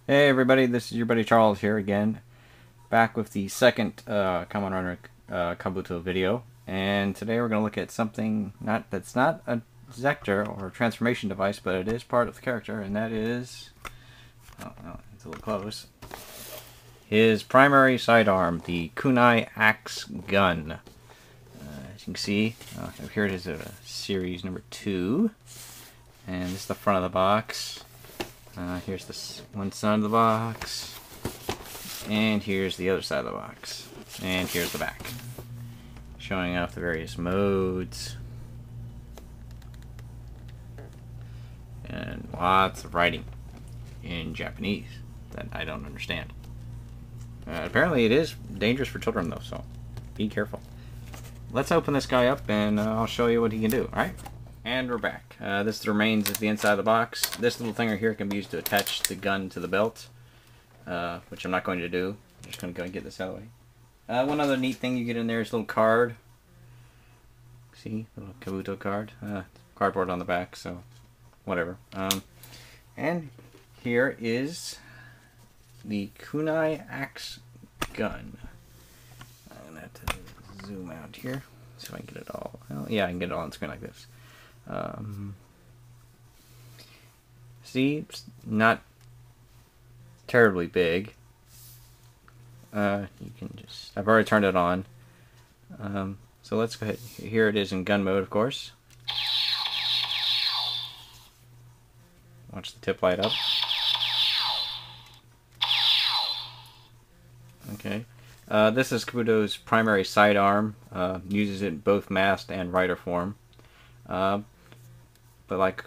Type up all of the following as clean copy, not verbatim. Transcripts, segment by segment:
Hey everybody, this is your buddy Charles here again, back with the second Kamen Rider Kabuto video, and today we're going to look at something that's not a Zector or a transformation device, but it is part of the character, and that is, it's a little close, his primary sidearm, the Kunai Axe Gun. As you can see, here it is, series number 2, and this is the front of the box. Here's this one side of the box, and here's the other side of the box, and here's the back, showing off the various modes, and lots of writing in Japanese that I don't understand. Apparently it is dangerous for children though, so be careful. Let's open this guy up and I'll show you what he can do, alright? And we're back. This is the remains of the inside of the box. This little thing right here can be used to attach the gun to the belt, which I'm not going to do. I'm just going to go and get this out of the way. One other neat thing you get in there is a little card. See? Little Kabuto card. Cardboard on the back, so whatever. And here is the Kunai Axe Gun. I'm going to have to zoom out here so I can get it all. Well, yeah, I can get it all on screen like this. See, it's not terribly big. You can just, I've already turned it on. So let's go ahead. Here it is in gun mode, of course. Watch the tip light up. Okay. This is Kabuto's primary sidearm. Uses it in both masked and rider form. But like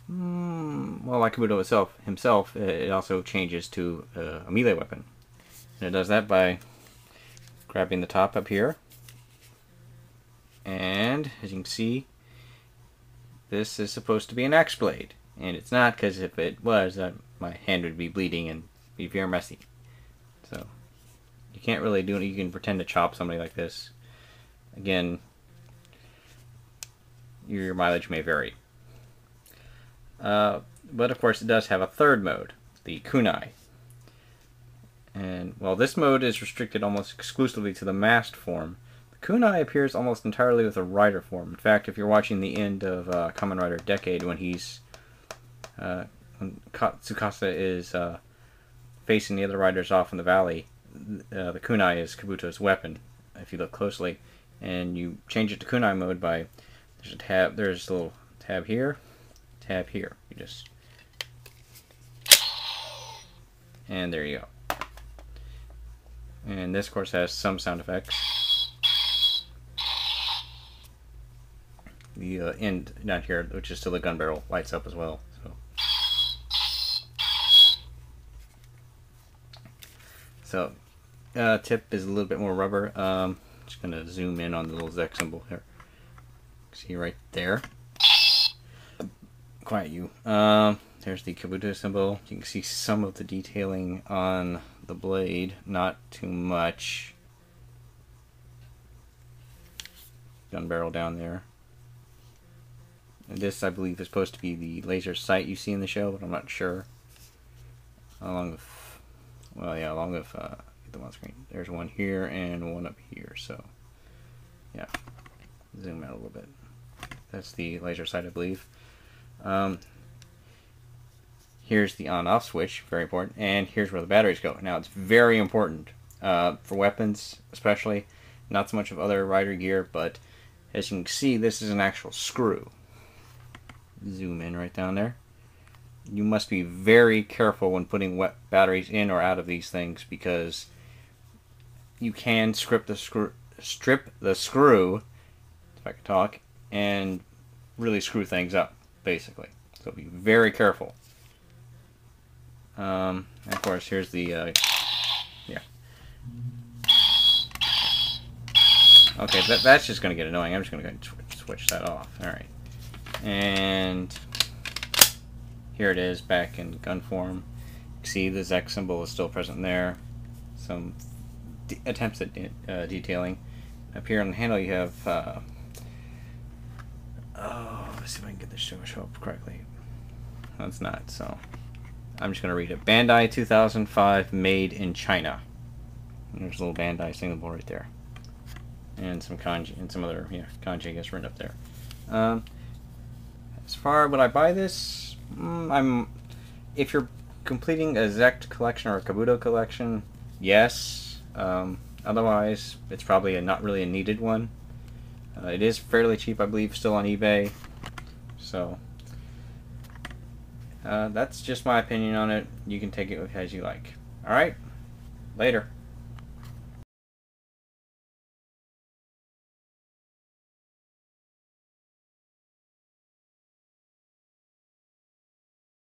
Kabuto himself, it also changes to a melee weapon. And it does that by grabbing the top up here. And, as you can see, this is supposed to be an axe blade. And it's not, because if it was, my hand would be bleeding and be very messy. So, you can't really do it. You can pretend to chop somebody like this. Again, your mileage may vary. But of course it does have a third mode, the Kunai. And while this mode is restricted almost exclusively to the masked form, the Kunai appears almost entirely with a rider form. In fact, if you're watching the end of Kamen Rider Decade, when Tsukasa is facing the other riders off in the valley, the Kunai is Kabuto's weapon, if you look closely. And you change it to Kunai mode by there's a little tab here, you just, and there you go. And this of course has some sound effects. The end down here, which is still the gun barrel, lights up as well. So tip is a little bit more rubber. Just gonna zoom in on the little Zek symbol here. See right there. Quiet you. There's the Kabuto symbol. You can see some of the detailing on the blade, not too much. Gun barrel down there. And this, I believe, is supposed to be the laser sight you see in the show, but I'm not sure. Along with, well, yeah, along with the one screen. There's one here and one up here. So, yeah. Zoom out a little bit. That's the laser sight, I believe. Here's the on-off switch, very important, and here's where the batteries go. Now, it's very important for weapons, especially, not so much of other rider gear, but as you can see, this is an actual screw. Zoom in right down there. You must be very careful when putting batteries in or out of these things, because you can strip the screw, if I can talk, and really screw things up, basically. So be very careful. And of course, here's the, yeah. Okay, that's just going to get annoying. I'm just going to go ahead and switch that off. Alright. And here it is, back in gun form. You can see the Zek symbol is still present there. Some attempts at detailing. Up here on the handle you have, let's see if I can get this to show up correctly. No, it's not, so. I'm just going to read it. Bandai 2005, made in China. And there's a little Bandai symbol right there. And some kanji, and some other, kanji I guess written up there. As far, would I buy this? If you're completing a Zect collection or a Kabuto collection, yes. Otherwise, it's probably not really a needed one. It is fairly cheap, I believe, still on eBay. So, that's just my opinion on it. You can take it as you like. Alright? Later.